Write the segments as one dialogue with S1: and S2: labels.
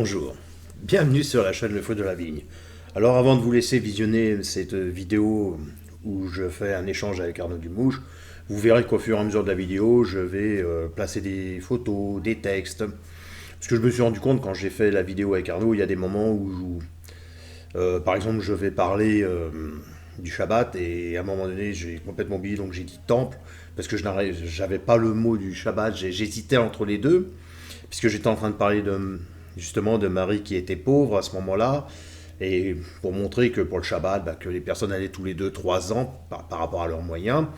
S1: Bonjour, bienvenue sur la chaîne Le Feu de la Vigne. Alors avant de vous laisser visionner cette vidéo où je fais un échange avec Arnaud Dumouche, vous verrez qu'au fur et à mesure de la vidéo, je vais placer des photos, des textes. Parce que je me suis rendu compte quand j'ai fait la vidéo avec Arnaud, il y a des moments où, par exemple, je vais parler du Shabbat et à un moment donné, j'ai complètement oublié, donc j'ai dit temple, parce que je n'avais pas le mot du Shabbat, j'hésitais entre les deux puisque j'étais en train de parler justement de Marie qui était pauvre à ce moment-là, et pour montrer que pour le Shabbat, que les personnes allaient tous les 2, 3 ans par rapport à leurs moyens.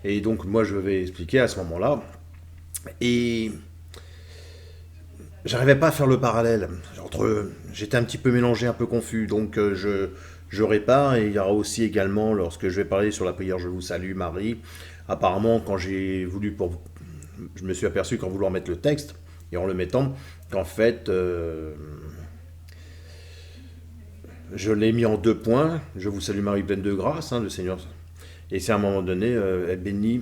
S1: Et donc moi je vais expliquer à ce moment-là. Et j'arrivais pas à faire le parallèle. J'étais un petit peu mélangé, un peu confus, donc je répare, et il y aura aussi également, lorsque je vais parler sur la prière Je vous salue Marie, apparemment quand je me suis aperçu qu'en voulant mettre le texte, et en le mettant, qu'en fait, je l'ai mis en 2 points. Je vous salue Marie pleine de grâce, le Seigneur. Et c'est à un moment donné, elle bénit,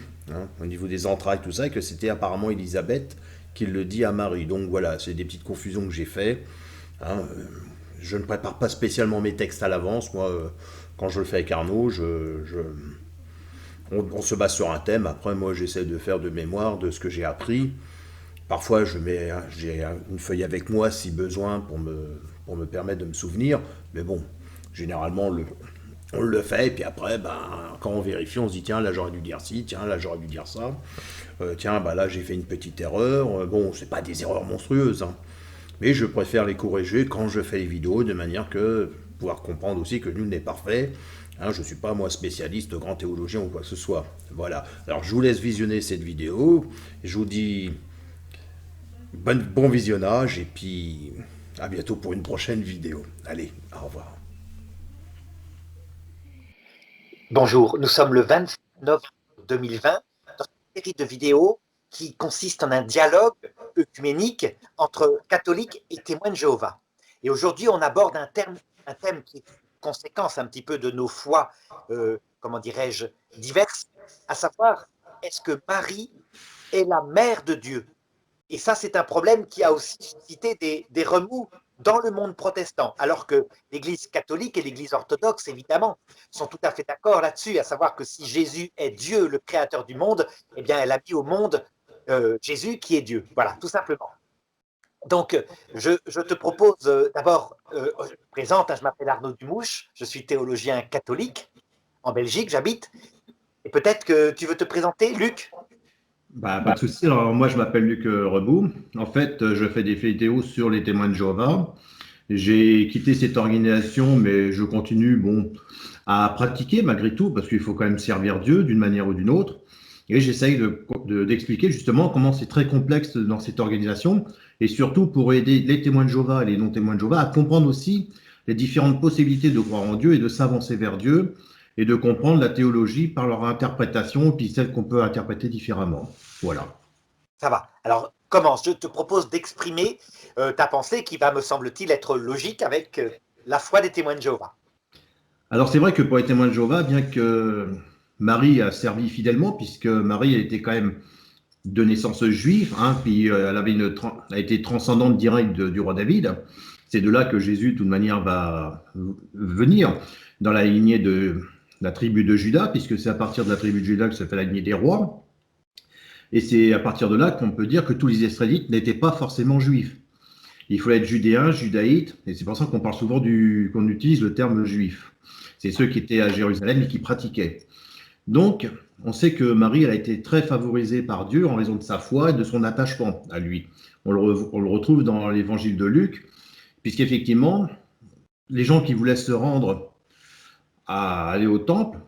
S1: au niveau des entrailles, tout ça, et que c'était apparemment Élisabeth qui le dit à Marie. Donc voilà, c'est des petites confusions que j'ai fait. hein. Je ne prépare pas spécialement mes textes à l'avance. Moi, quand je le fais avec Arnaud, on se base sur un thème. Après, moi, j'essaie de faire de mémoire de ce que j'ai appris. Parfois, j'ai une feuille avec moi si besoin pour me permettre de me souvenir. Mais bon, généralement, on le fait. Et puis après, quand on vérifie, on se dit tiens, là j'aurais dû dire ci, tiens, là j'aurais dû dire ça. Tiens, là j'ai fait une petite erreur. Bon, c'est pas des erreurs monstrueuses. Mais je préfère les corriger quand je fais les vidéos de manière que pouvoir comprendre aussi que nul n'est parfait. Je ne suis pas moi spécialiste, grand théologien ou quoi que ce soit. Voilà. Alors je vous laisse visionner cette vidéo. Je vous dis bon visionnage et puis à bientôt pour une prochaine vidéo. Allez, au revoir.
S2: Bonjour, nous sommes le 27 novembre 2020 dans une série de vidéos qui consiste en un dialogue œcuménique entre catholiques et témoins de Jéhovah. Et aujourd'hui, on aborde un thème qui est conséquence un petit peu de nos foi, comment dirais-je, diverses, à savoir, est-ce que Marie est la mère de Dieu? Et ça, c'est un problème qui a aussi suscité des remous dans le monde protestant, alors que l'Église catholique et l'Église orthodoxe, évidemment, sont tout à fait d'accord là-dessus, à savoir que si Jésus est Dieu, le créateur du monde, eh bien, elle a mis au monde Jésus qui est Dieu. Voilà, tout simplement. Donc, je te propose d'abord, je me présente, je m'appelle Arnaud Dumouche, je suis théologien catholique en Belgique, j'habite, et peut-être que tu veux te présenter, Luc?
S3: Pas de souci. Alors, moi, je m'appelle Luc Reboux. En fait, je fais des vidéos sur les témoins de Jéhovah. J'ai quitté cette organisation, mais je continue, à pratiquer malgré tout, parce qu'il faut quand même servir Dieu d'une manière ou d'une autre. Et j'essaye d'expliquer justement comment c'est très complexe dans cette organisation, et surtout pour aider les témoins de Jéhovah et les non-témoins de Jéhovah à comprendre aussi les différentes possibilités de croire en Dieu et de s'avancer vers Dieu, et de comprendre la théologie par leur interprétation, puis celle qu'on peut interpréter différemment. Voilà.
S2: Ça va. Alors, commence. Je te propose d'exprimer ta pensée qui va, me semble-t-il, être logique avec la foi des témoins de Jéhovah.
S3: Alors c'est vrai que pour les témoins de Jéhovah, bien que Marie a servi fidèlement, puisque Marie elle était quand même de naissance juive, puis elle a été transcendante directe du roi David. C'est de là que Jésus, de toute manière, va venir dans la lignée de la tribu de Juda, puisque c'est à partir de la tribu de Juda que se fait la lignée des rois. Et c'est à partir de là qu'on peut dire que tous les Israélites n'étaient pas forcément juifs. Il faut être judéen, judaïte, et c'est pour ça qu'on parle souvent qu'on utilise le terme juif. C'est ceux qui étaient à Jérusalem et qui pratiquaient. Donc, on sait que Marie, elle a été très favorisée par Dieu en raison de sa foi et de son attachement à lui. On le retrouve dans l'évangile de Luc, puisqu'effectivement, les gens qui voulaient se rendre à aller au temple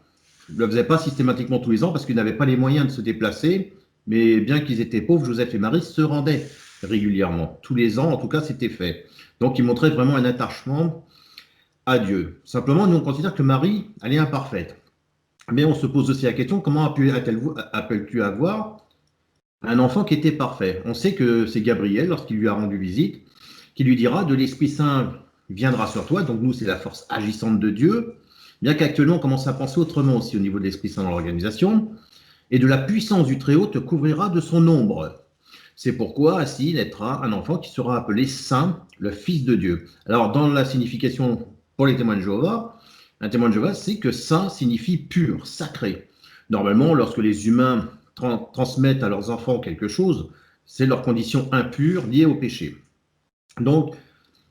S3: ne le faisaient pas systématiquement tous les ans parce qu'ils n'avaient pas les moyens de se déplacer, mais bien qu'ils étaient pauvres, Joseph et Marie se rendaient régulièrement. Tous les ans, en tout cas, c'était fait. Donc, ils montraient vraiment un attachement à Dieu. Simplement, nous, on considère que Marie, elle est imparfaite. Mais on se pose aussi la question, comment appelles-tu avoir un enfant qui était parfait? On sait que c'est Gabriel, lorsqu'il lui a rendu visite, qui lui dira de l'Esprit Saint viendra sur toi. Donc nous, c'est la force agissante de Dieu. Bien qu'actuellement, on commence à penser autrement aussi au niveau de l'Esprit Saint dans l'organisation. Et de la puissance du Très-Haut te couvrira de son ombre. C'est pourquoi ainsi naîtra un enfant qui sera appelé Saint, le Fils de Dieu. Alors, dans la signification pour les témoins de Jéhovah, un témoin de Jéhovah, c'est que Saint signifie pur, sacré. Normalement, lorsque les humains transmettent à leurs enfants quelque chose, c'est leur condition impure liée au péché. Donc,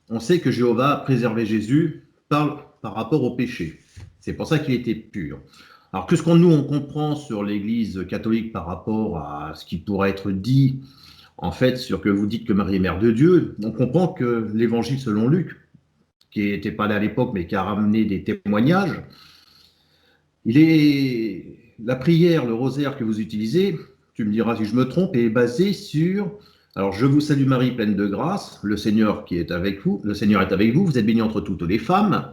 S3: on sait que Jéhovah a préservé Jésus par rapport au péché. C'est pour ça qu'il était pur. Alors, qu'est-ce qu'on nous on comprend sur l'Église catholique par rapport à ce qui pourrait être dit, en fait, sur que vous dites que Marie est mère de Dieu? On comprend que l'Évangile selon Luc, qui n'était pas là à l'époque, mais qui a ramené des témoignages, la prière, le rosaire que vous utilisez, tu me diras si je me trompe, est basée sur... Alors, je vous salue Marie, pleine de grâce, le Seigneur est avec vous, vous êtes bénie entre toutes les femmes,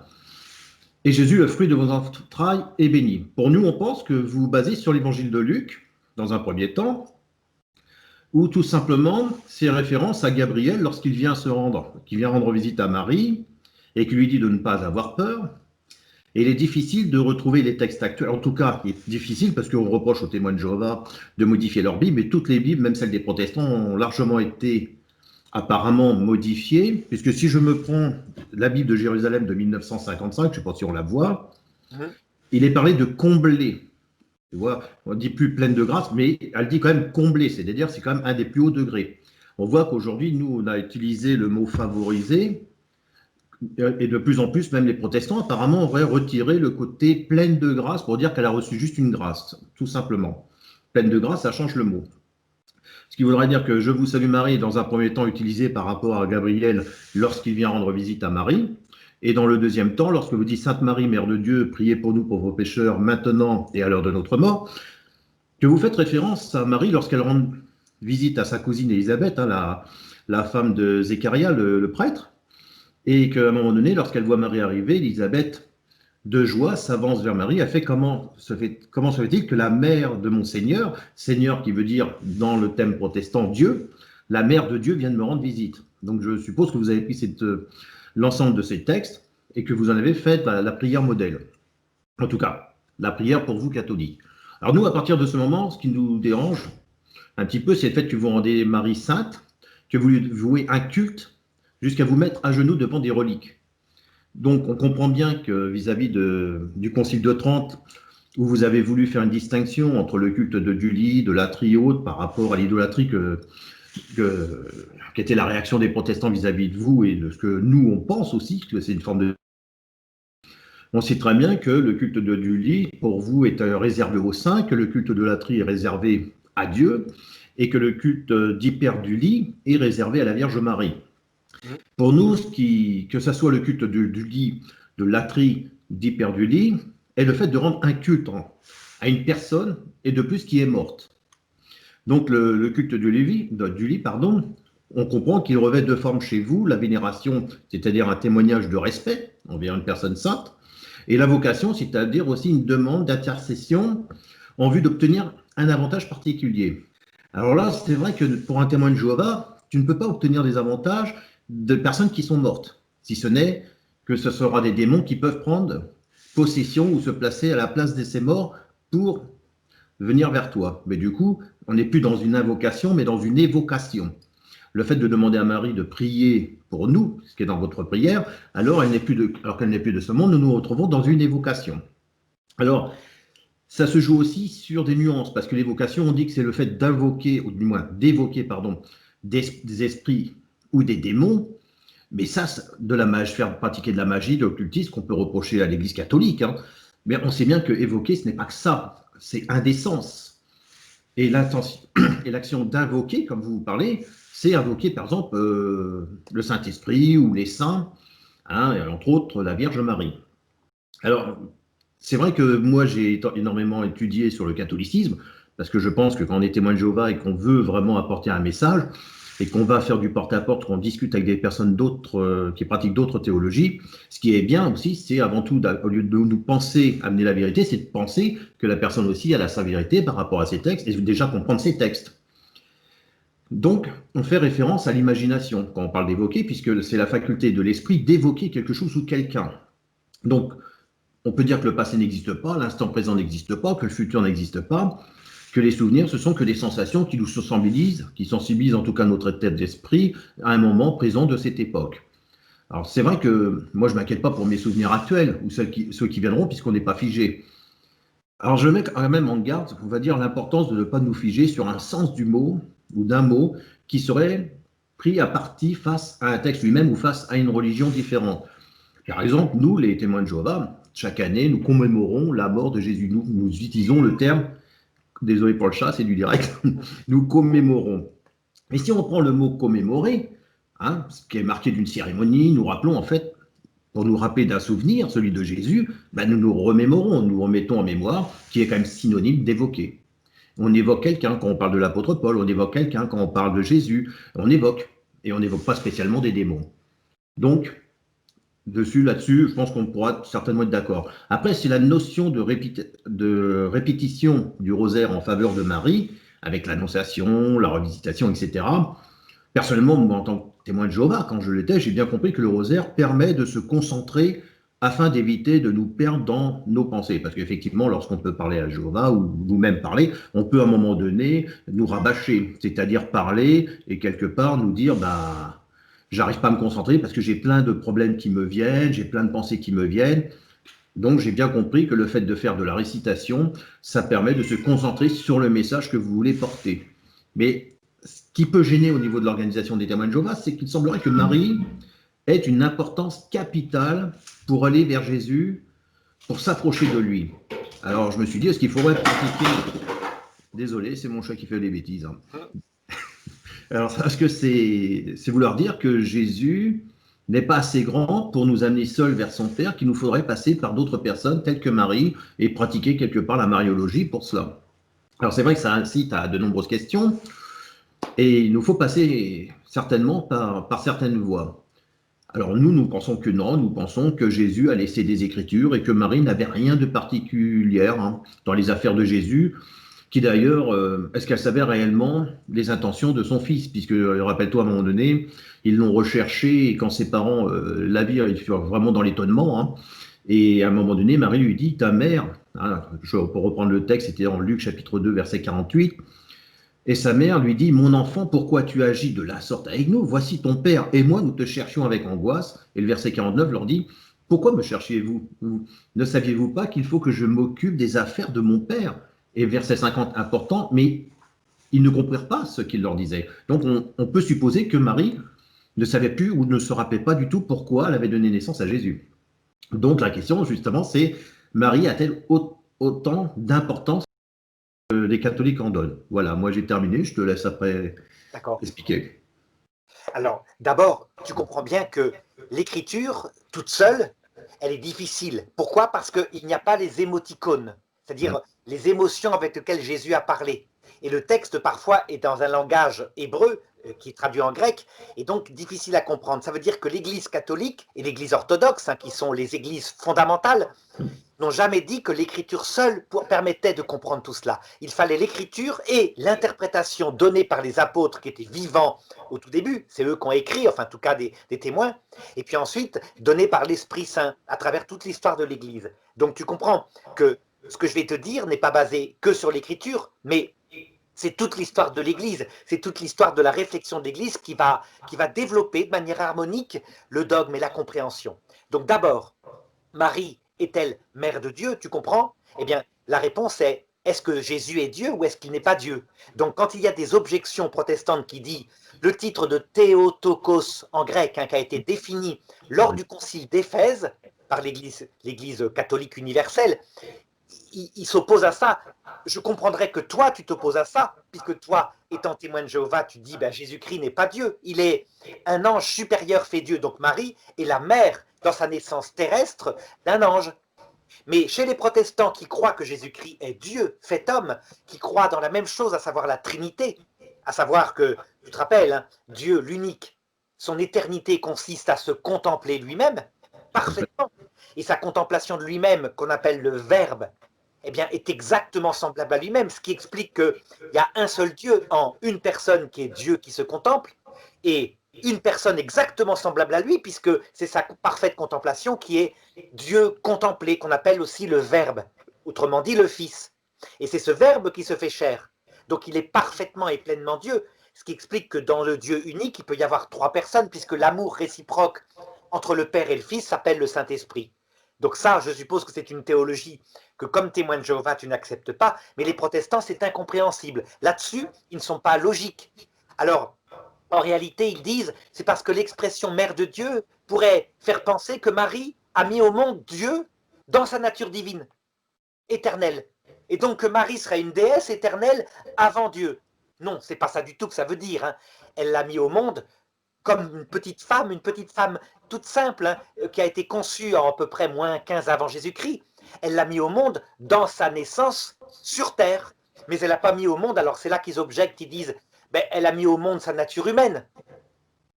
S3: et Jésus, le fruit de vos entrailles, est béni. Pour nous, on pense que vous vous basez sur l'évangile de Luc, dans un premier temps, où tout simplement, c'est référence à Gabriel lorsqu'il vient rendre visite à Marie, et qui lui dit de ne pas avoir peur. Et il est difficile de retrouver les textes actuels. En tout cas, il est difficile parce qu'on reproche aux témoins de Jéhovah de modifier leur Bible, et toutes les Bibles, même celles des protestants, ont largement été apparemment modifiées, puisque si je me prends la Bible de Jérusalem de 1955, je ne sais pas si on la voit, il est parlé de combler. Tu vois, on ne dit plus pleine de grâce, mais elle dit quand même combler, c'est-à-dire c'est quand même un des plus hauts degrés. On voit qu'aujourd'hui, nous, on a utilisé le mot favorisé, et de plus en plus, même les protestants, apparemment, auraient retiré le côté pleine de grâce pour dire qu'elle a reçu juste une grâce, tout simplement. Pleine de grâce, ça change le mot. Ce qui voudrait dire que je vous salue Marie est dans un premier temps utilisé par rapport à Gabriel lorsqu'il vient rendre visite à Marie. Et dans le deuxième temps, lorsque vous dites Sainte Marie, Mère de Dieu, priez pour nous pauvres pécheurs, maintenant et à l'heure de notre mort, que vous faites référence à Marie lorsqu'elle rend visite à sa cousine Élisabeth, hein, la femme de Zécharia, le prêtre, et qu'à un moment donné, lorsqu'elle voit Marie arriver, Élisabeth, de joie, s'avance vers Marie. Elle fait comment se fait-il que la mère de mon Seigneur, Seigneur qui veut dire dans le thème protestant Dieu, la mère de Dieu vient de me rendre visite. Donc je suppose que vous avez pris l'ensemble de ces textes et que vous en avez fait la prière modèle. En tout cas, la prière pour vous catholiques. Alors nous, à partir de ce moment, ce qui nous dérange un petit peu, c'est le fait que vous rendez Marie sainte, que vous lui vouez un culte jusqu'à vous mettre à genoux devant des reliques. Donc, on comprend bien que vis-à-vis du Concile de Trente, où vous avez voulu faire une distinction entre le culte de Dully, de la Triote, par rapport à l'idolâtrie qui était la réaction des protestants vis-à-vis de vous et de ce que nous, on pense aussi, que c'est une forme de... On sait très bien que le culte de Dully, pour vous, est réservé aux saints, que le culte de la Tri est réservé à Dieu, et que le culte d'Hyper-Dully est réservé à la Vierge Marie. Pour nous, que ce soit le culte de Latrie, d'Hyper-Dully, est le fait de rendre un culte à une personne, et de plus qui est morte. Donc le culte de Dully, on comprend qu'il revêt deux formes chez vous, la vénération, c'est-à-dire un témoignage de respect envers une personne sainte, et la vocation, c'est-à-dire aussi une demande d'intercession en vue d'obtenir un avantage particulier. Alors là, c'est vrai que pour un témoin de Jéhovah, tu ne peux pas obtenir des avantages de personnes qui sont mortes, si ce n'est que ce sera des démons qui peuvent prendre possession ou se placer à la place de ces morts pour venir vers toi. Mais du coup, on n'est plus dans une invocation, mais dans une évocation. Le fait de demander à Marie de prier pour nous, ce qui est dans votre prière, alors qu'elle n'est plus de ce monde, nous nous retrouvons dans une évocation. Alors, ça se joue aussi sur des nuances, parce que l'évocation, on dit que c'est le fait d'invoquer, ou du moins d'évoquer, des esprits ou des démons, mais ça, faire pratiquer de la magie, de l'occultisme, qu'on peut reprocher à l'Église catholique, hein. Mais on sait bien que évoquer, ce n'est pas que ça, c'est un des sens. Et l'action d'invoquer, comme vous parlez, c'est invoquer, par exemple, le Saint-Esprit ou les saints, hein, entre autres la Vierge Marie. Alors, c'est vrai que moi, j'ai énormément étudié sur le catholicisme, parce que je pense que quand on est témoin de Jéhovah et qu'on veut vraiment apporter un message, et qu'on va faire du porte-à-porte, qu'on discute avec des personnes qui pratiquent d'autres théologies, ce qui est bien aussi, c'est avant tout, au lieu de nous penser amener la vérité, c'est de penser que la personne aussi a sa vérité par rapport à ses textes, et déjà comprendre ses textes. Donc, on fait référence à l'imagination quand on parle d'évoquer, puisque c'est la faculté de l'esprit d'évoquer quelque chose ou quelqu'un. Donc, on peut dire que le passé n'existe pas, l'instant présent n'existe pas, que le futur n'existe pas, que les souvenirs, ce sont que des sensations qui nous sensibilisent en tout cas notre tête d'esprit à un moment présent de cette époque. Alors c'est vrai que moi je ne m'inquiète pas pour mes souvenirs actuels ou ceux qui viendront puisqu'on n'est pas figé. Alors je mets quand même en garde, on va dire, l'importance de ne pas nous figer sur un sens du mot ou d'un mot qui serait pris à partie face à un texte lui-même ou face à une religion différente. Par exemple, nous, les témoins de Jéhovah, chaque année, nous commémorons la mort de Jésus. Nous utilisons le terme, désolé pour le chat, c'est du direct, nous commémorons. Et si on prend le mot commémorer, hein, ce qui est marqué d'une cérémonie, nous rappelons en fait, pour nous rappeler d'un souvenir, celui de Jésus, ben nous nous remémorons, nous remettons en mémoire, qui est quand même synonyme d'évoquer. On évoque quelqu'un quand on parle de l'apôtre Paul, on évoque quelqu'un quand on parle de Jésus, on évoque, et on n'évoque pas spécialement des démons. Donc, là-dessus, je pense qu'on pourra certainement être d'accord. Après, c'est la notion de répétition du rosaire en faveur de Marie, avec l'annonciation, la revisitation, etc. Personnellement, moi, en tant que témoin de Jéhovah, quand je l'étais, j'ai bien compris que le rosaire permet de se concentrer afin d'éviter de nous perdre dans nos pensées. Parce qu'effectivement, lorsqu'on peut parler à Jéhovah ou nous-mêmes parler, on peut à un moment donné nous rabâcher, c'est-à-dire parler et quelque part nous dire j'arrive pas à me concentrer parce que j'ai plein de problèmes qui me viennent, j'ai plein de pensées qui me viennent. Donc j'ai bien compris que le fait de faire de la récitation, ça permet de se concentrer sur le message que vous voulez porter. Mais ce qui peut gêner au niveau de l'organisation des témoins de Jéhovah, c'est qu'il semblerait que Marie ait une importance capitale pour aller vers Jésus, pour s'approcher de lui. Alors je me suis dit, est-ce qu'il faudrait pratiquer... Désolé, c'est mon chat qui fait des bêtises. Hein. Alors, est-ce que c'est vouloir dire que Jésus n'est pas assez grand pour nous amener seuls vers son Père, qu'il nous faudrait passer par d'autres personnes telles que Marie et pratiquer quelque part la mariologie pour cela? Alors, c'est vrai que ça incite à de nombreuses questions et il nous faut passer certainement par certaines voies. Alors, nous pensons que non, nous pensons que Jésus a laissé des Écritures et que Marie n'avait rien de particulier dans les affaires de Jésus. Qui d'ailleurs, est-ce qu'elle savait réellement les intentions de son fils? Puisque, rappelle-toi, à un moment donné, ils l'ont recherché et quand ses parents la virent, ils furent vraiment dans l'étonnement. Hein, et à un moment donné, Marie lui dit, ta mère, hein, pour reprendre le texte, c'était en Luc chapitre 2, verset 48, et sa mère lui dit, mon enfant, pourquoi tu agis de la sorte avec nous? Voici ton père et moi, nous te cherchions avec angoisse. Et le verset 49 leur dit, pourquoi me cherchiez-vous? Ne saviez-vous pas qu'il faut que je m'occupe des affaires de mon père? Et verset 50, important, mais ils ne comprirent pas ce qu'il leur disait. Donc on peut supposer que Marie ne savait plus ou ne se rappelait pas du tout pourquoi elle avait donné naissance à Jésus. Donc la question justement c'est, Marie a-t-elle autant d'importance que les catholiques en donnent? Voilà, moi j'ai terminé, je te laisse après expliquer.
S2: Alors d'abord, tu comprends bien que l'écriture toute seule, elle est difficile. Pourquoi? Parce qu'il n'y a pas les émoticônes. C'est-à-dire les émotions avec lesquelles Jésus a parlé. Et le texte, parfois, est dans un langage hébreu, qui est traduit en grec, et donc difficile à comprendre. Ça veut dire que l'Église catholique et l'Église orthodoxe, qui sont les églises fondamentales, n'ont jamais dit que l'écriture seule permettait de comprendre tout cela. Il fallait l'écriture et l'interprétation donnée par les apôtres qui étaient vivants au tout début, c'est eux qui ont écrit, enfin en tout cas des témoins, et puis ensuite donnée par l'Esprit Saint à travers toute l'histoire de l'Église. Donc tu comprends que ce que je vais te dire n'est pas basé que sur l'écriture, mais c'est toute l'histoire de l'Église, c'est toute l'histoire de la réflexion de l'Église qui va développer de manière harmonique le dogme et la compréhension. Donc d'abord, Marie est-elle mère de Dieu, tu comprends? Eh bien, la réponse est-ce que Jésus est Dieu ou est-ce qu'il n'est pas Dieu? Donc quand il y a des objections protestantes qui disent le titre de Théotokos en grec, qui a été défini lors du concile d'Éphèse par l'Église catholique universelle, il s'oppose à ça. Je comprendrais que toi, tu t'opposes à ça, puisque toi, étant témoin de Jéhovah, tu dis Jésus-Christ n'est pas Dieu. Il est un ange supérieur fait Dieu. Donc Marie est la mère, dans sa naissance terrestre, d'un ange. Mais chez les protestants qui croient que Jésus-Christ est Dieu, fait homme, qui croient dans la même chose, à savoir la Trinité, à savoir que, tu te rappelles, Dieu l'unique, son éternité consiste à se contempler lui-même, parfaitement. Et sa contemplation de lui-même, qu'on appelle le Verbe, eh bien, est exactement semblable à lui-même, ce qui explique qu'il y a un seul Dieu en une personne qui est Dieu qui se contemple, et une personne exactement semblable à lui, puisque c'est sa parfaite contemplation qui est Dieu contemplé, qu'on appelle aussi le Verbe, autrement dit le Fils. Et c'est ce Verbe qui se fait chair. Donc il est parfaitement et pleinement Dieu, ce qui explique que dans le Dieu unique, il peut y avoir 3 personnes, puisque l'amour réciproque entre le Père et le Fils s'appelle le Saint-Esprit. Donc ça, je suppose que c'est une théologie que comme témoin de Jéhovah, tu n'acceptes pas, mais les protestants, c'est incompréhensible. Là-dessus, ils ne sont pas logiques. Alors, en réalité, ils disent, c'est parce que l'expression mère de Dieu pourrait faire penser que Marie a mis au monde Dieu dans sa nature divine, éternelle. Et donc que Marie serait une déesse éternelle avant Dieu. Non, c'est pas ça du tout que ça veut dire. Hein. Elle l'a mis au monde comme une petite femme toute simple, hein, qui a été conçue en à peu près moins 15 avant Jésus-Christ. Elle l'a mis au monde dans sa naissance sur terre. Mais elle l'a pas mis au monde, alors c'est là qu'ils objectent, ils disent, ben, elle a mis au monde sa nature humaine.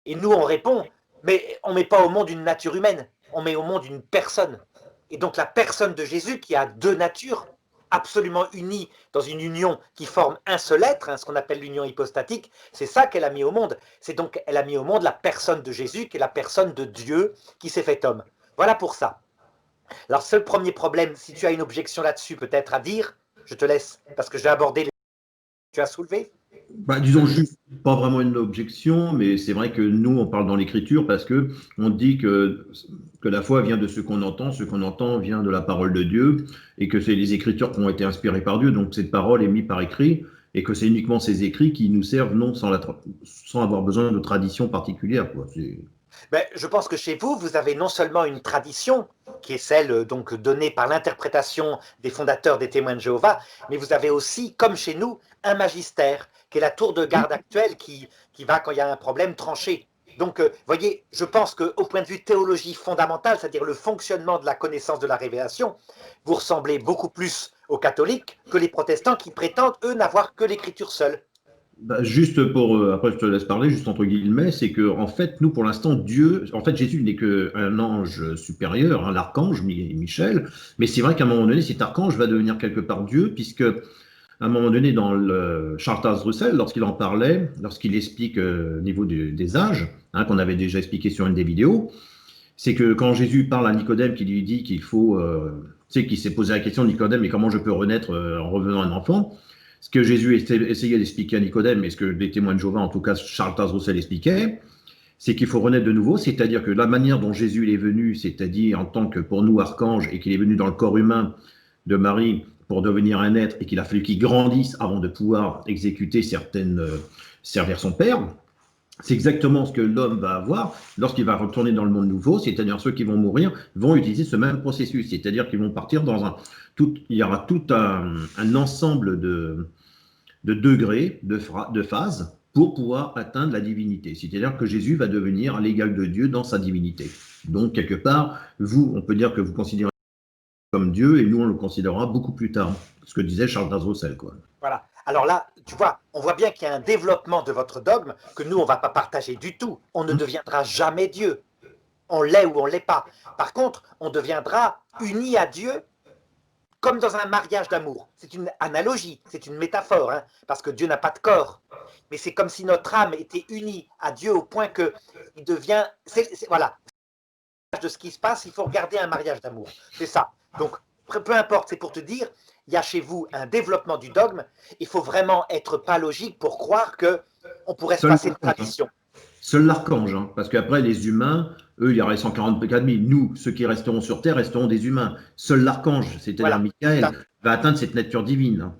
S2: Et nous, on répond, mais on ne met pas au monde une nature humaine, on met au monde une personne. Et donc la personne de Jésus qui a 2 natures, absolument unies dans une union qui forme un seul être, hein, ce qu'on appelle l'union hypostatique, c'est ça qu'elle a mis au monde. C'est donc, elle a mis au monde la personne de Jésus, qui est la personne de Dieu qui s'est fait homme. Voilà pour ça. Alors, ce premier problème, si tu as une objection là-dessus peut-être à dire, je te laisse, parce que je vais aborder les que tu as soulevés.
S3: Bah, disons juste, pas vraiment une objection, mais c'est vrai que nous, on parle dans l'écriture parce que on dit que la foi vient de ce qu'on entend vient de la parole de Dieu, et que c'est les écritures qui ont été inspirées par Dieu, donc cette parole est mise par écrit, et que c'est uniquement ces écrits qui nous servent, non sans avoir besoin de tradition particulière, quoi.
S2: Ben, je pense que chez vous, vous avez non seulement une tradition, qui est celle donc donnée par l'interprétation des fondateurs des témoins de Jéhovah, mais vous avez aussi, comme chez nous, un magistère, qui est la tour de garde actuelle qui va, quand il y a un problème, trancher. Donc, voyez, je pense qu'au point de vue théologie fondamentale, c'est-à-dire le fonctionnement de la connaissance de la révélation, vous ressemblez beaucoup plus aux catholiques que les protestants qui prétendent, eux, n'avoir que l'écriture seule.
S3: Bah, juste pour, après je te laisse parler, juste entre guillemets, c'est que en fait, nous, pour l'instant, Dieu, en fait, Jésus n'est qu'un ange supérieur, hein, l'archange Michel, mais c'est vrai qu'à un moment donné, cet archange va devenir quelque part Dieu, puisque à un moment donné, dans le Charles Russell, lorsqu'il en parlait, lorsqu'il explique au niveau des âges, hein, qu'on avait déjà expliqué sur une des vidéos, c'est que quand Jésus parle à Nicodème, qui lui dit qu'il faut, tu sais, qu'il s'est posé la question, Nicodème, mais comment je peux renaître en revenant un enfant? Ce que Jésus essayait d'expliquer à Nicodème, et ce que les témoins de Jéhovah, en tout cas Charles Russell expliquait, c'est qu'il faut renaître de nouveau, c'est-à-dire que la manière dont Jésus est venu, c'est-à-dire en tant que pour nous archange, et qu'il est venu dans le corps humain de Marie pour devenir un être, et qu'il a fallu qu'il grandisse avant de pouvoir exécuter servir son Père, c'est exactement ce que l'homme va avoir lorsqu'il va retourner dans le monde nouveau, c'est-à-dire ceux qui vont mourir vont utiliser ce même processus, c'est-à-dire qu'ils vont partir il y aura tout un ensemble de degrés, de phases pour pouvoir atteindre la divinité. C'est-à-dire que Jésus va devenir l'égal de Dieu dans sa divinité. Donc, quelque part, on peut dire que vous considérez comme Dieu, et nous, on le considérera beaucoup plus tard. Ce que disait Charles Russell, quoi.
S2: Voilà. Alors là, tu vois, on voit bien qu'il y a un développement de votre dogme que nous, on ne va pas partager du tout. On ne deviendra jamais Dieu. On l'est ou on ne l'est pas. Par contre, on deviendra uni à Dieu comme dans un mariage d'amour. C'est une analogie, c'est une métaphore, hein, parce que Dieu n'a pas de corps. Mais c'est comme si notre âme était unie à Dieu au point qu'il devient... voilà. De ce qui se passe, il faut regarder un mariage d'amour. C'est ça. Donc, peu importe, c'est pour te dire, il y a chez vous un développement du dogme. Il faut vraiment être pas logique pour croire qu'on pourrait se passer de tradition.
S3: Seul l'archange, hein, parce qu'après, les humains, eux, il y aurait 144 000. Nous, ceux qui resteront sur Terre, resteront des humains. Seul l'archange, c'est-à-dire voilà. Michael, va atteindre cette nature divine. Hein.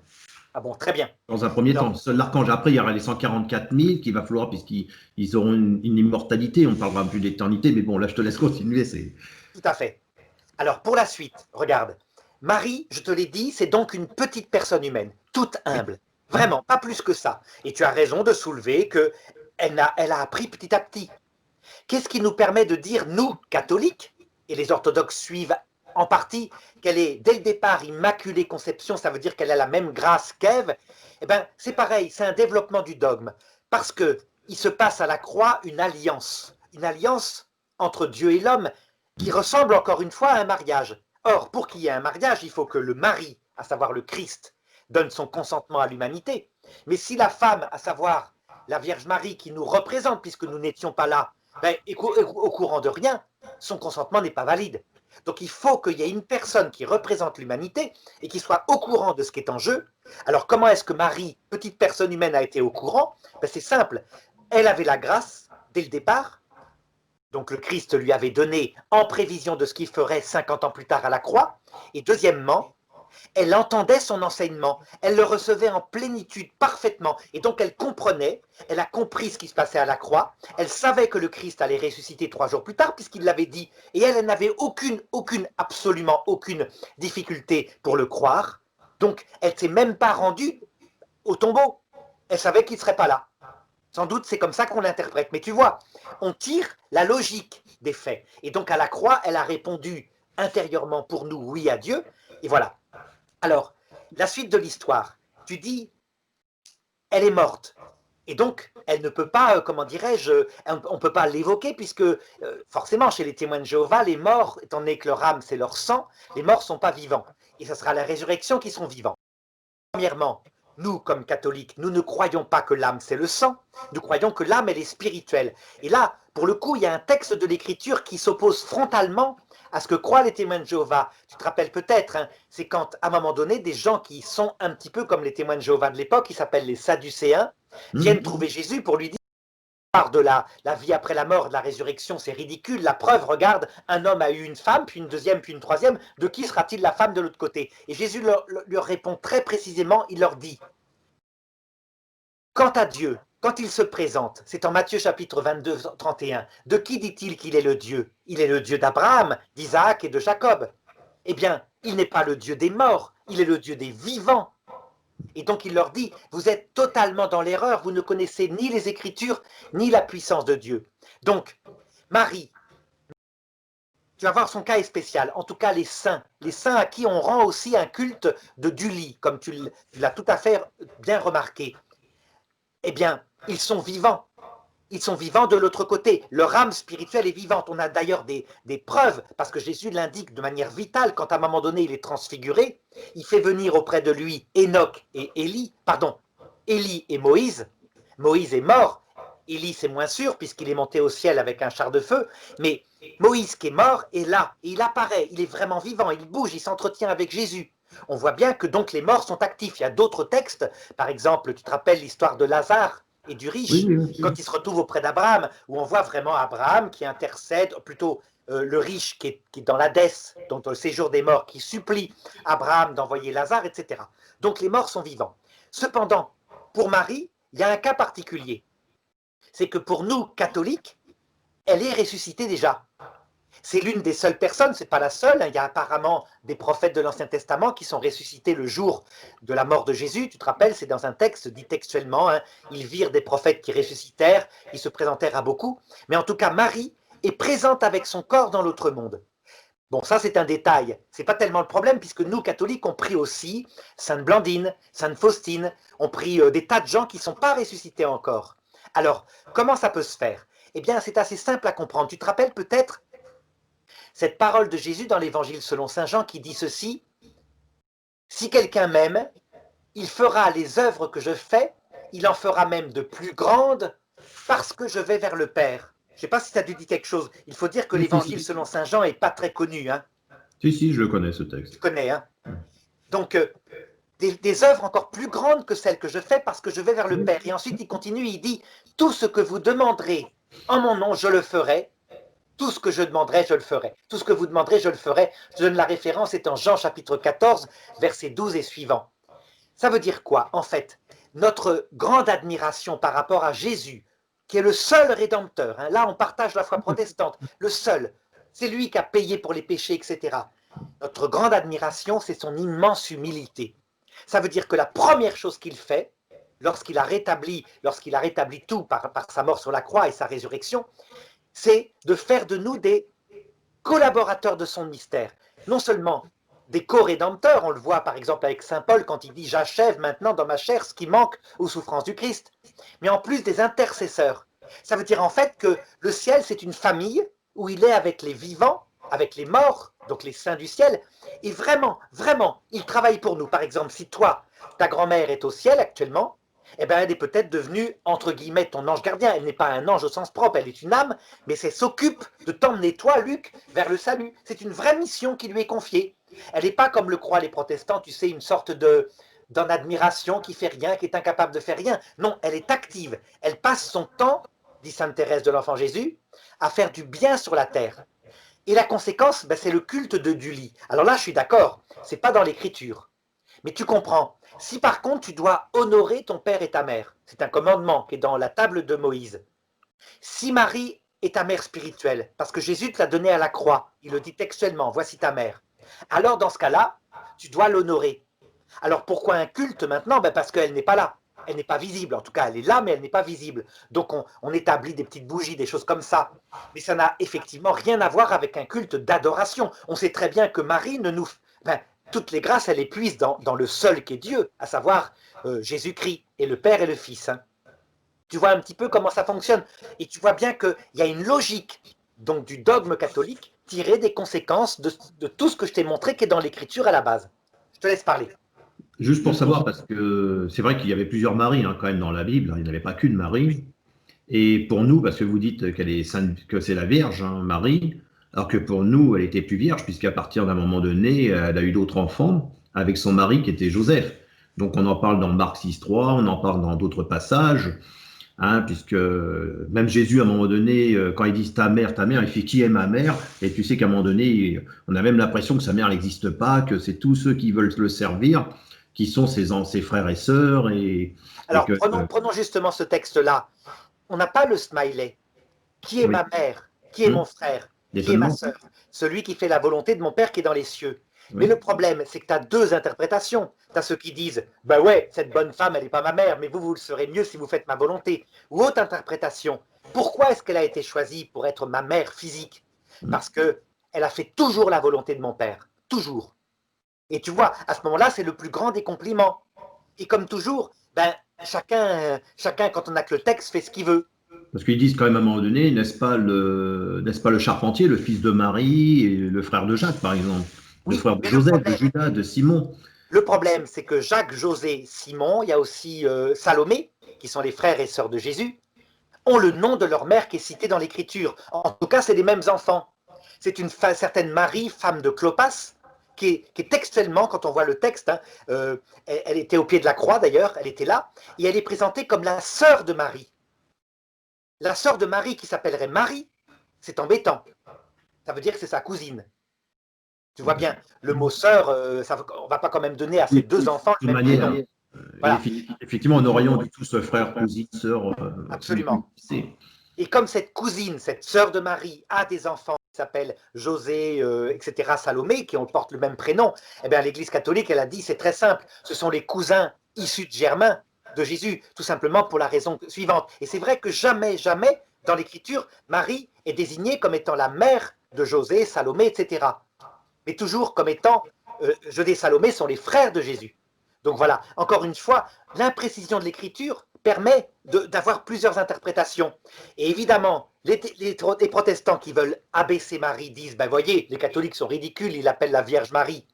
S2: Ah bon, très bien.
S3: Dans un premier temps, seul l'archange. Après, il y aura les 144 000 qu'il va falloir, puisqu'ils auront une immortalité. On ne parlera plus d'éternité, mais bon, là, je te laisse continuer.
S2: Tout à fait. Alors, pour la suite, regarde. Marie, je te l'ai dit, c'est donc une petite personne humaine, toute humble. Vraiment, pas plus que ça. Et tu as raison de soulever qu'elle a appris petit à petit. Qu'est-ce qui nous permet de dire, nous, catholiques, et les orthodoxes suivent en partie, qu'elle est dès le départ immaculée conception, ça veut dire qu'elle a la même grâce qu'Ève? Eh bien, c'est pareil, c'est un développement du dogme. Parce qu'il se passe à la croix une alliance entre Dieu et l'homme qui ressemble encore une fois à un mariage. Or, pour qu'il y ait un mariage, il faut que le mari, à savoir le Christ, donne son consentement à l'humanité. Mais si la femme, à savoir la Vierge Marie qui nous représente, puisque nous n'étions pas là, ben, au courant de rien, son consentement n'est pas valide. Donc il faut qu'il y ait une personne qui représente l'humanité et qui soit au courant de ce qui est en jeu. Alors comment est-ce que Marie, petite personne humaine, a été au courant? Ben, c'est simple, elle avait la grâce dès le départ. Donc le Christ lui avait donné en prévision de ce qu'il ferait 50 ans plus tard à la croix. Et deuxièmement, elle entendait son enseignement, elle le recevait en plénitude parfaitement, et donc elle comprenait, elle a compris ce qui se passait à la croix, elle savait que le Christ allait ressusciter 3 jours plus tard, puisqu'il l'avait dit, et elle n'avait absolument aucune difficulté pour le croire, donc elle ne s'est même pas rendue au tombeau, elle savait qu'il ne serait pas là. Sans doute c'est comme ça qu'on l'interprète, mais tu vois, on tire la logique des faits, et donc à la croix, elle a répondu intérieurement pour nous, oui à Dieu, et voilà. Alors, la suite de l'histoire, tu dis, elle est morte. Et donc, elle ne peut pas, comment dirais-je, on ne peut pas l'évoquer puisque, forcément, chez les témoins de Jéhovah, les morts, étant donné que leur âme, c'est leur sang, les morts ne sont pas vivants. Et ce sera la résurrection qui seront vivants. Premièrement, nous, comme catholiques, nous ne croyons pas que l'âme, c'est le sang. Nous croyons que l'âme, elle est spirituelle. Et là, pour le coup, il y a un texte de l'Écriture qui s'oppose frontalement à ce que croient les témoins de Jéhovah. Tu te rappelles peut-être, hein, c'est quand, à un moment donné, des gens qui sont un petit peu comme les témoins de Jéhovah de l'époque, qui s'appellent les Sadducéens, viennent trouver Jésus pour lui dire de la vie après la mort, de la résurrection, c'est ridicule. La preuve, regarde, un homme a eu une femme, puis une deuxième, puis une troisième. De qui sera-t-il la femme de l'autre côté? Et Jésus leur répond très précisément, il leur dit, quant à Dieu, quand il se présente, c'est en Matthieu chapitre 22, 31, de qui dit-il qu'il est le Dieu? Il est le Dieu d'Abraham, d'Isaac et de Jacob. Eh bien, il n'est pas le Dieu des morts, il est le Dieu des vivants. Et donc il leur dit, vous êtes totalement dans l'erreur, vous ne connaissez ni les Écritures, ni la puissance de Dieu. Donc, Marie, tu vas voir, son cas est spécial, en tout cas les saints à qui on rend aussi un culte du lit, comme tu l'as tout à fait bien remarqué. Eh bien, ils sont vivants. Ils sont vivants de l'autre côté. Leur âme spirituelle est vivante. On a d'ailleurs des preuves, parce que Jésus l'indique de manière vitale, quand à un moment donné il est transfiguré, il fait venir auprès de lui Enoch et Élie et Moïse. Moïse est mort, Élie c'est moins sûr, puisqu'il est monté au ciel avec un char de feu, mais Moïse qui est mort est là, et il apparaît, il est vraiment vivant, il bouge, il s'entretient avec Jésus. On voit bien que donc les morts sont actifs. Il y a d'autres textes, par exemple, tu te rappelles l'histoire de Lazare et du riche, quand il se retrouve auprès d'Abraham, où on voit vraiment Abraham qui intercède, plutôt le riche qui est dans l'Hadès, donc le séjour des morts, qui supplie Abraham d'envoyer Lazare, etc. Donc les morts sont vivants. Cependant, pour Marie, il y a un cas particulier. C'est que pour nous, catholiques, elle est ressuscitée déjà. C'est l'une des seules personnes, c'est pas la seule, hein, il y a apparemment des prophètes de l'Ancien Testament qui sont ressuscités le jour de la mort de Jésus, tu te rappelles, c'est dans un texte dit textuellement, hein, ils virent des prophètes qui ressuscitèrent, ils se présentèrent à beaucoup, mais en tout cas Marie est présente avec son corps dans l'autre monde. Bon, ça c'est un détail, c'est pas tellement le problème puisque nous catholiques on prie aussi Sainte Blandine, Sainte Faustine, on prie des tas de gens qui ne sont pas ressuscités encore. Alors, comment ça peut se faire? Eh bien c'est assez simple à comprendre, tu te rappelles peut-être cette parole de Jésus dans l'Évangile selon saint Jean qui dit ceci, « Si quelqu'un m'aime, il fera les œuvres que je fais, il en fera même de plus grandes, parce que je vais vers le Père. » Je ne sais pas si ça te dit quelque chose. Il faut dire que l'Évangile selon saint Jean n'est pas très connu. Hein.
S3: Si, je le connais ce texte.
S2: Tu connais, hein. Donc, des œuvres encore plus grandes que celles que je fais, parce que je vais vers le Père. Et ensuite, il continue, il dit, « Tout ce que vous demanderez en mon nom, je le ferai. » Tout ce que je demanderai, je le ferai. Tout ce que vous demanderez, je le ferai. Je donne la référence, c'est en Jean chapitre 14, versets 12 et suivants. Ça veut dire quoi? En fait, notre grande admiration par rapport à Jésus, qui est le seul rédempteur, hein, là on partage la foi protestante, le seul, c'est lui qui a payé pour les péchés, etc. Notre grande admiration, c'est son immense humilité. Ça veut dire que la première chose qu'il fait, lorsqu'il a rétabli tout par sa mort sur la croix et sa résurrection, c'est de faire de nous des collaborateurs de son mystère. Non seulement des co-rédempteurs, on le voit par exemple avec saint Paul quand il dit « J'achève maintenant dans ma chair ce qui manque aux souffrances du Christ », mais en plus des intercesseurs. Ça veut dire en fait que le ciel c'est une famille où il est avec les vivants, avec les morts, donc les saints du ciel, et vraiment, il travaille pour nous. Par exemple, si toi, ta grand-mère est au ciel actuellement, eh ben, elle est peut-être devenue, entre guillemets, ton ange gardien. Elle n'est pas un ange au sens propre, elle est une âme, mais elle s'occupe de t'emmener, toi, Luc, vers le salut. C'est une vraie mission qui lui est confiée. Elle n'est pas, comme le croient les protestants, tu sais, une sorte d'en admiration qui fait rien, qui est incapable de faire rien. Non, elle est active. Elle passe son temps, dit sainte Thérèse de l'Enfant Jésus, à faire du bien sur la terre. Et la conséquence, ben, c'est le culte du lit. Alors là, je suis d'accord, c'est pas dans l'écriture. Mais tu comprends, si par contre tu dois honorer ton père et ta mère, c'est un commandement qui est dans la table de Moïse. Si Marie est ta mère spirituelle, parce que Jésus te l'a donnée à la croix, il le dit textuellement, voici ta mère, alors dans ce cas-là, tu dois l'honorer. Alors pourquoi un culte maintenant? Ben parce qu'elle n'est pas là, elle n'est pas visible, en tout cas elle est là mais elle n'est pas visible. Donc on établit des petites bougies, des choses comme ça. Mais ça n'a effectivement rien à voir avec un culte d'adoration. On sait très bien que Marie ne nous... Ben, toutes les grâces, elle les puise dans le seul qui est Dieu, à savoir Jésus-Christ et le Père et le Fils. Hein. Tu vois un petit peu comment ça fonctionne. Et tu vois bien qu'il y a une logique donc du dogme catholique tirée des conséquences de tout ce que je t'ai montré qui est dans l'écriture à la base. Je te laisse parler.
S3: Juste pour savoir, parce que c'est vrai qu'il y avait plusieurs Maries quand même dans la Bible, il n'y avait pas qu'une Marie. Et pour nous, parce que vous dites qu'elle est sainte, que c'est la Vierge, Marie, alors que pour nous, elle était plus vierge, puisqu'à partir d'un moment donné, elle a eu d'autres enfants avec son mari qui était Joseph. Donc on en parle dans Marc 6,3, on en parle dans d'autres passages, puisque même Jésus, à un moment donné, quand ils disent ta mère, il fait qui est ma mère? Et tu sais qu'à un moment donné, on a même l'impression que sa mère n'existe pas, que c'est tous ceux qui veulent le servir, qui sont ses frères et sœurs.
S2: Alors prenons justement ce texte-là. On n'a pas le smiley. Qui est ma mère? Qui est mon frère? Qui est ma sœur? Celui qui fait la volonté de mon Père qui est dans les cieux. Oui. Mais le problème, c'est que tu as deux interprétations. Tu as ceux qui disent, ben ouais, cette bonne femme, elle n'est pas ma mère, mais vous le serez mieux si vous faites ma volonté. Ou autre interprétation, pourquoi est-ce qu'elle a été choisie pour être ma mère physique? Parce qu'elle a fait toujours la volonté de mon Père. Toujours. Et tu vois, à ce moment-là, c'est le plus grand des compliments. Et comme toujours, ben, chacun, quand on n'a que le texte, fait ce qu'il veut.
S3: Parce qu'ils disent quand même à un moment donné, n'est-ce pas le charpentier, le fils de Marie et le frère de Jacques, par exemple, le frère de Joseph, de Judas, de Simon.
S2: Le problème, c'est que Jacques, José, Simon, il y a aussi Salomé, qui sont les frères et sœurs de Jésus, ont le nom de leur mère qui est cité dans l'Écriture. En tout cas, c'est les mêmes enfants. C'est une certaine Marie, femme de Clopas, qui est textuellement, quand on voit le texte, elle était au pied de la croix d'ailleurs, elle était là, et elle est présentée comme la sœur de Marie. La sœur de Marie qui s'appellerait Marie, c'est embêtant. Ça veut dire que c'est sa cousine. Tu vois bien, le mot sœur, on ne va pas quand même donner à ces deux enfants le même prénom.
S3: Voilà. Effectivement, nous aurions du tout ce frère, cousine, sœur.
S2: Absolument. Et comme cette cousine, cette sœur de Marie, a des enfants qui s'appellent José, etc., Salomé, qui portent le même prénom, eh bien l'Église catholique, elle a dit, c'est très simple, ce sont les cousins issus de Germain, de Jésus, tout simplement pour la raison suivante. Et c'est vrai que jamais, jamais, dans l'Écriture, Marie est désignée comme étant la mère de José, Salomé, etc. Mais toujours comme étant, José et Salomé sont les frères de Jésus. Donc voilà, encore une fois, l'imprécision de l'Écriture permet d'avoir plusieurs interprétations. Et évidemment, les protestants qui veulent abaisser Marie disent, ben voyez, les catholiques sont ridicules, ils l'appellent la Vierge Marie.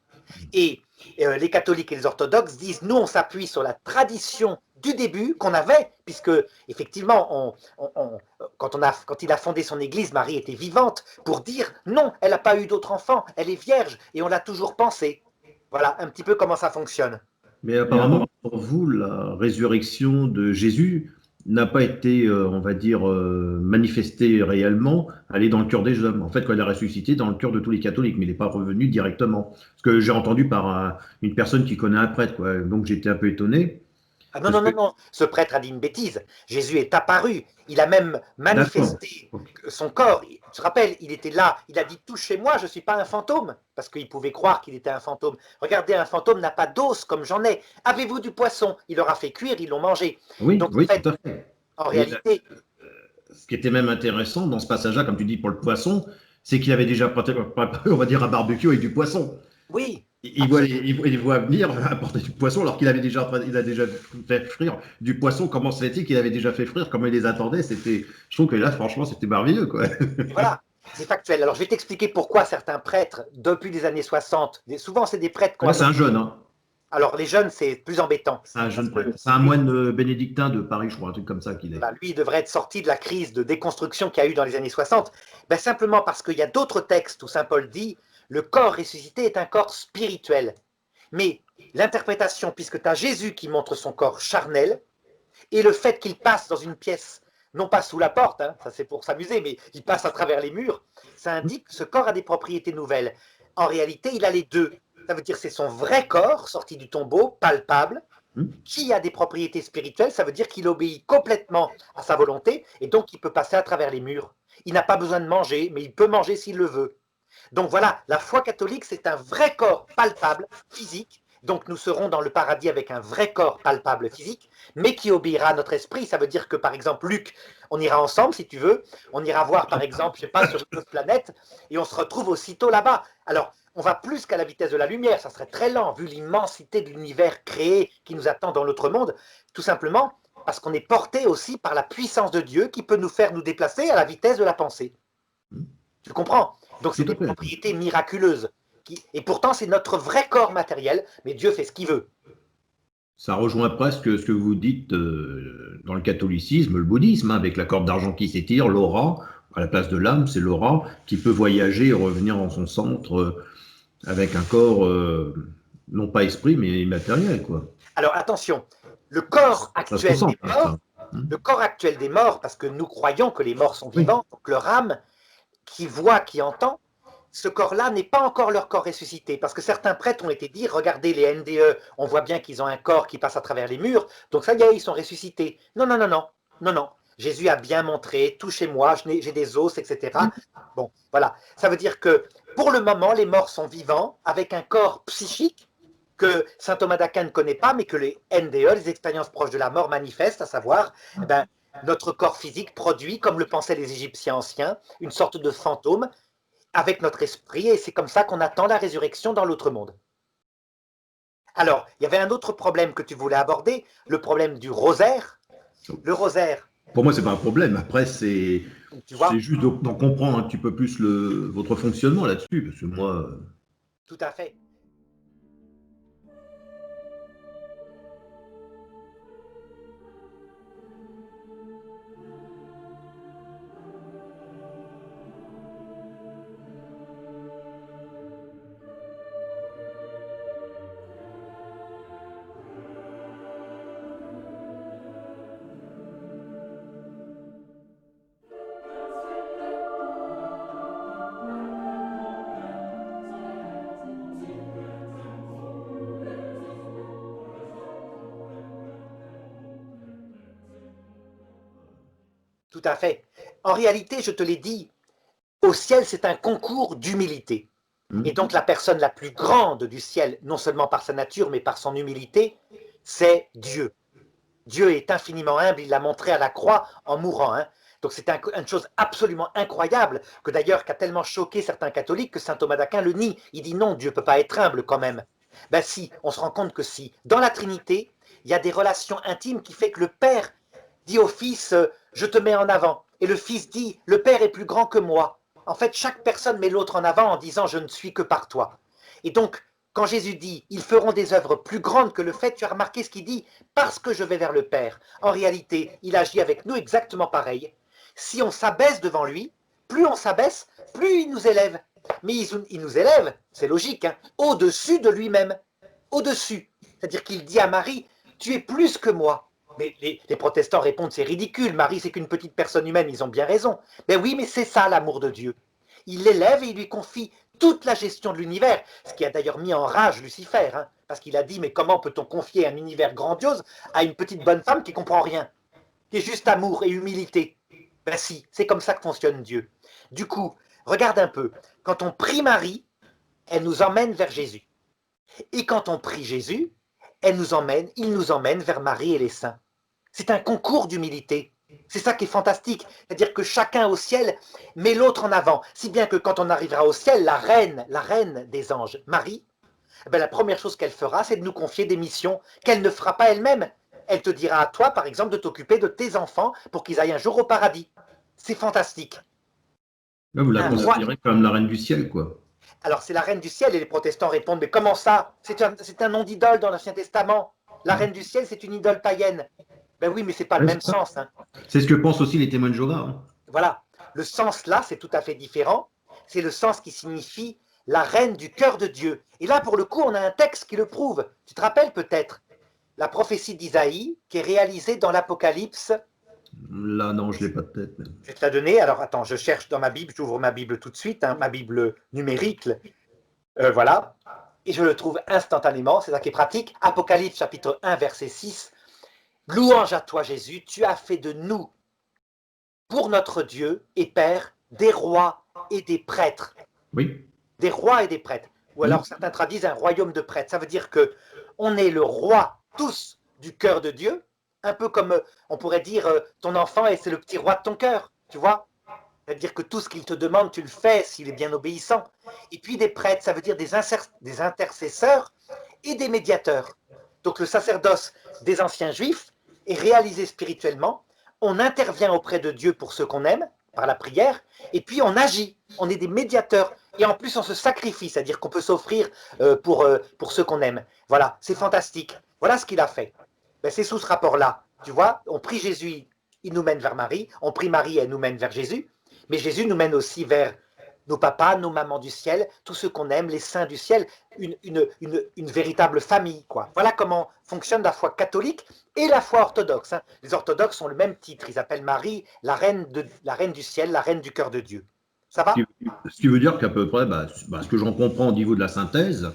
S2: Et les catholiques et les orthodoxes disent, nous on s'appuie sur la tradition du début qu'on avait, puisque effectivement, quand il a fondé son église, Marie était vivante, pour dire, non, elle n'a pas eu d'autres enfants, elle est vierge, et on l'a toujours pensé. Voilà un petit peu comment ça fonctionne.
S3: Mais apparemment, pour vous, la résurrection de Jésus n'a pas été, on va dire, manifestée réellement, elle est dans le cœur des hommes. En fait, quand il a ressuscité, dans le cœur de tous les catholiques, mais il n'est pas revenu directement. Ce que j'ai entendu par une personne qui connaît un prêtre, quoi. Donc j'étais un peu étonné.
S2: Ah non, non, ce prêtre a dit une bêtise. Jésus est apparu, il a même manifesté son corps. Tu te rappelles, il était là, il a dit « touchez-moi, je ne suis pas un fantôme », parce qu'il pouvait croire qu'il était un fantôme. Regardez, un fantôme n'a pas d'os comme j'en ai. Avez-vous du poisson? Il leur a fait cuire, ils l'ont mangé.
S3: Oui,
S2: donc,
S3: oui,
S2: en fait,
S3: tout à fait.
S2: En réalité...
S3: Ce qui était même intéressant dans ce passage-là, comme tu dis, pour le poisson, c'est qu'il avait déjà préparé, on va dire, un barbecue avec du poisson.
S2: Oui.
S3: Il voit venir apporter du poisson alors qu'il a déjà fait frire du poisson. Comment se fait-il qu'il avait déjà fait frire? Comment il les attendait? Je trouve que là, franchement, c'était merveilleux, quoi.
S2: Voilà, c'est factuel. Alors, je vais t'expliquer pourquoi certains prêtres, depuis les années 60, souvent c'est des prêtres...
S3: Là, c'est un jeune, hein.
S2: Alors, les jeunes, c'est plus embêtant.
S3: C'est un moine bénédictin de Paris, je crois, un truc comme ça qu'il est.
S2: Bah, lui, il devrait être sorti de la crise de déconstruction qu'il y a eu dans les années 60. Ben, simplement parce qu'il y a d'autres textes où Saint Paul dit le corps ressuscité est un corps spirituel. Mais l'interprétation, puisque tu as Jésus qui montre son corps charnel, et le fait qu'il passe dans une pièce, non pas sous la porte, hein, ça c'est pour s'amuser, mais il passe à travers les murs, ça indique que ce corps a des propriétés nouvelles. En réalité, il a les deux. Ça veut dire que c'est son vrai corps sorti du tombeau, palpable, qui a des propriétés spirituelles. Ça veut dire qu'il obéit complètement à sa volonté et donc il peut passer à travers les murs. Il n'a pas besoin de manger, mais il peut manger s'il le veut. Donc voilà, la foi catholique, c'est un vrai corps palpable, physique. Donc nous serons dans le paradis avec un vrai corps palpable physique, mais qui obéira à notre esprit. Ça veut dire que par exemple, Luc, on ira ensemble si tu veux, on ira voir par exemple, je sais pas, sur une autre planète, et on se retrouve aussitôt là-bas. Alors, on va plus qu'à la vitesse de la lumière, ça serait très lent, vu l'immensité de l'univers créé qui nous attend dans l'autre monde, tout simplement parce qu'on est porté aussi par la puissance de Dieu qui peut nous faire nous déplacer à la vitesse de la pensée. Tu comprends? Donc c'est des propriétés miraculeuses. Et pourtant, c'est notre vrai corps matériel, mais Dieu fait ce qu'il veut.
S3: Ça rejoint presque ce que vous dites dans le catholicisme, le bouddhisme, hein, avec la corde d'argent qui s'étire, l'aura, à la place de l'âme, c'est l'aura, qui peut voyager et revenir en son centre avec un corps, non pas esprit, mais immatériel, quoi.
S2: Alors attention, le corps actuel des morts, le corps actuel des morts, parce que nous croyons que les morts sont vivants, donc leur âme, qui voit, qui entend, ce corps-là n'est pas encore leur corps ressuscité. Parce que certains prêtres ont été dit, regardez les NDE, on voit bien qu'ils ont un corps qui passe à travers les murs, donc ça y est, ils sont ressuscités. Non, non, non, non, non, non. Jésus a bien montré, touchez-moi, j'ai des os, etc. Bon, voilà. Ça veut dire que pour le moment, les morts sont vivants avec un corps psychique que saint Thomas d'Aquin ne connaît pas, mais que les NDE, les expériences proches de la mort, manifestent, à savoir, eh ben, notre corps physique produit, comme le pensaient les Égyptiens anciens, une sorte de fantôme avec notre esprit, et c'est comme ça qu'on attend la résurrection dans l'autre monde. Alors, il y avait un autre problème que tu voulais aborder, le problème du rosaire. Le rosaire.
S3: Pour moi, c'est pas un problème. Après, c'est juste d'en comprendre un petit peu plus votre fonctionnement là-dessus, parce que moi.
S2: Tout à fait. Tout à fait. En réalité, je te l'ai dit, au ciel, c'est un concours d'humilité. Et donc la personne la plus grande du ciel, non seulement par sa nature, mais par son humilité, c'est Dieu. Dieu est infiniment humble, il l'a montré à la croix en mourant. Hein. Donc c'est une chose absolument incroyable, que d'ailleurs qui a tellement choqué certains catholiques que saint Thomas d'Aquin le nie. Il dit non, Dieu ne peut pas être humble quand même. Ben si, on se rend compte que si. Dans la Trinité, il y a des relations intimes qui fait que le Père dit au Fils, je te mets en avant. Et le Fils dit, le Père est plus grand que moi. En fait, chaque personne met l'autre en avant en disant, je ne suis que par toi. Et donc, quand Jésus dit, ils feront des œuvres plus grandes que le fait, tu as remarqué ce qu'il dit, parce que je vais vers le Père. En réalité, il agit avec nous exactement pareil. Si on s'abaisse devant lui, plus on s'abaisse, plus il nous élève. Mais il nous élève, c'est logique, hein, au-dessus de lui-même. Au-dessus. C'est-à-dire qu'il dit à Marie, tu es plus que moi. Mais les protestants répondent, c'est ridicule, Marie c'est qu'une petite personne humaine, ils ont bien raison. Ben oui, mais c'est ça l'amour de Dieu. Il l'élève et il lui confie toute la gestion de l'univers, ce qui a d'ailleurs mis en rage Lucifer, hein, parce qu'il a dit, mais comment peut-on confier un univers grandiose à une petite bonne femme qui ne comprend rien, qui est juste amour et humilité? Ben si, c'est comme ça que fonctionne Dieu. Du coup, regarde un peu, quand on prie Marie, elle nous emmène vers Jésus. Et quand on prie Jésus, il nous emmène vers Marie et les saints. C'est un concours d'humilité. C'est ça qui est fantastique. C'est-à-dire que chacun au ciel met l'autre en avant. Si bien que quand on arrivera au ciel, la reine des anges, Marie, ben la première chose qu'elle fera, c'est de nous confier des missions qu'elle ne fera pas elle-même. Elle te dira à toi, par exemple, de t'occuper de tes enfants pour qu'ils aillent un jour au paradis. C'est fantastique.
S3: Là, vous la considérez comme la reine du ciel, quoi.
S2: Alors c'est la reine du ciel et les protestants répondent, mais comment ça? C'est un nom d'idole dans l'Ancien Testament. La reine du ciel, c'est une idole païenne. Ben oui, mais c'est pas le
S3: Ouais,
S2: même
S3: c'est ça.
S2: sens, hein.
S3: C'est ce que pensent aussi les témoins de Jéhovah, hein.
S2: Voilà. Le sens là, c'est tout à fait différent. C'est le sens qui signifie la reine du cœur de Dieu. Et là, pour le coup, on a un texte qui le prouve. Tu te rappelles peut-être la prophétie d'Isaïe qui est réalisée dans l'Apocalypse.
S3: Là, non, je l'ai pas de tête. Mais...
S2: Je vais te la donner. Alors attends, je cherche dans ma Bible, j'ouvre ma Bible tout de suite, hein, ma Bible numérique. Voilà. Et je le trouve instantanément, c'est ça qui est pratique. Apocalypse chapitre 1, verset 6. Louange à toi Jésus, tu as fait de nous, pour notre Dieu et Père, des rois et des prêtres.
S3: Oui.
S2: Des rois et des prêtres. Ou alors certains traduisent un royaume de prêtres. Ça veut dire que on est le roi tous du cœur de Dieu, un peu comme on pourrait dire ton enfant et c'est le petit roi de ton cœur, tu vois. C'est-à-dire que tout ce qu'il te demande, tu le fais s'il est bien obéissant. Et puis des prêtres, ça veut dire des intercesseurs et des médiateurs. Donc le sacerdoce des anciens juifs est réalisé spirituellement. On intervient auprès de Dieu pour ceux qu'on aime, par la prière, et puis on agit. On est des médiateurs. Et en plus, on se sacrifie, c'est-à-dire qu'on peut s'offrir pour ceux qu'on aime. Voilà, c'est fantastique. Voilà ce qu'il a fait. Ben, c'est sous ce rapport-là. Tu vois, on prie Jésus, il nous mène vers Marie. On prie Marie, elle nous mène vers Jésus. Mais Jésus nous mène aussi vers nos papas, nos mamans du ciel, tous ceux qu'on aime, les saints du ciel, une véritable famille, quoi. Voilà comment fonctionne la foi catholique et la foi orthodoxe, hein. Les orthodoxes ont le même titre, ils appellent Marie la reine du ciel, la reine du cœur de Dieu. Ça va?
S3: Ce qui veut dire qu'à peu près, ce que j'en comprends au niveau de la synthèse,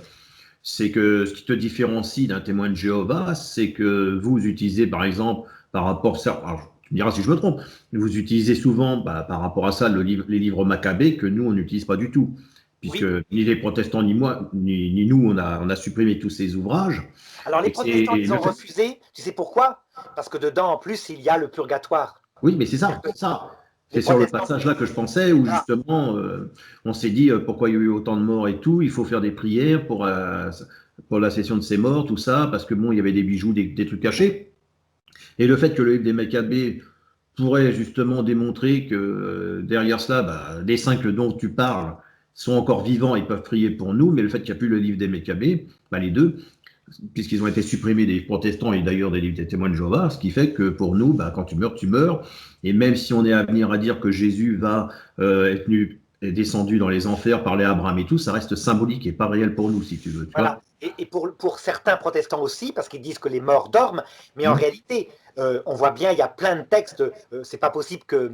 S3: c'est que ce qui te différencie d'un témoin de Jéhovah, c'est que vous utilisez, par exemple, par rapport à... Alors, tu me diras si je me trompe, vous utilisez souvent, par rapport à ça, les livres Maccabées que nous, on n'utilise pas du tout. Puisque
S2: Oui.
S3: ni les protestants, ni moi, ni nous, on a supprimé tous ces ouvrages.
S2: Alors les
S3: Et
S2: protestants, ils
S3: le
S2: ont
S3: fait-
S2: refusé. Tu sais pourquoi? Parce que dedans, en plus, il y a le purgatoire.
S3: Oui, mais c'est ça, c'est ça.
S2: Les
S3: C'est sur le
S2: protestants,
S3: passage-là que je pensais, où
S2: voilà.
S3: justement, on s'est dit pourquoi il y a eu autant de morts et tout, il faut faire des prières pour la session de ces morts, tout ça, parce que bon, il y avait des bijoux, des trucs cachés. Et le fait que le livre des Maccabées pourrait justement démontrer que derrière cela, les saints dont tu parles sont encore vivants et peuvent prier pour nous, mais le fait qu'il n'y a plus le livre des Maccabées, les deux, puisqu'ils ont été supprimés des protestants et d'ailleurs des livres des témoins de Jéhovah, ce qui fait que pour nous, quand tu meurs, tu meurs. Et même si on est à venir à dire que Jésus va être venu est descendu dans les enfers, parler à Abraham et tout, ça reste symbolique et pas réel pour nous, si tu veux. Tu vois.
S2: Voilà. Et pour certains protestants aussi, parce qu'ils disent que les morts dorment, mais en réalité, on voit bien, il y a plein de textes, c'est pas possible que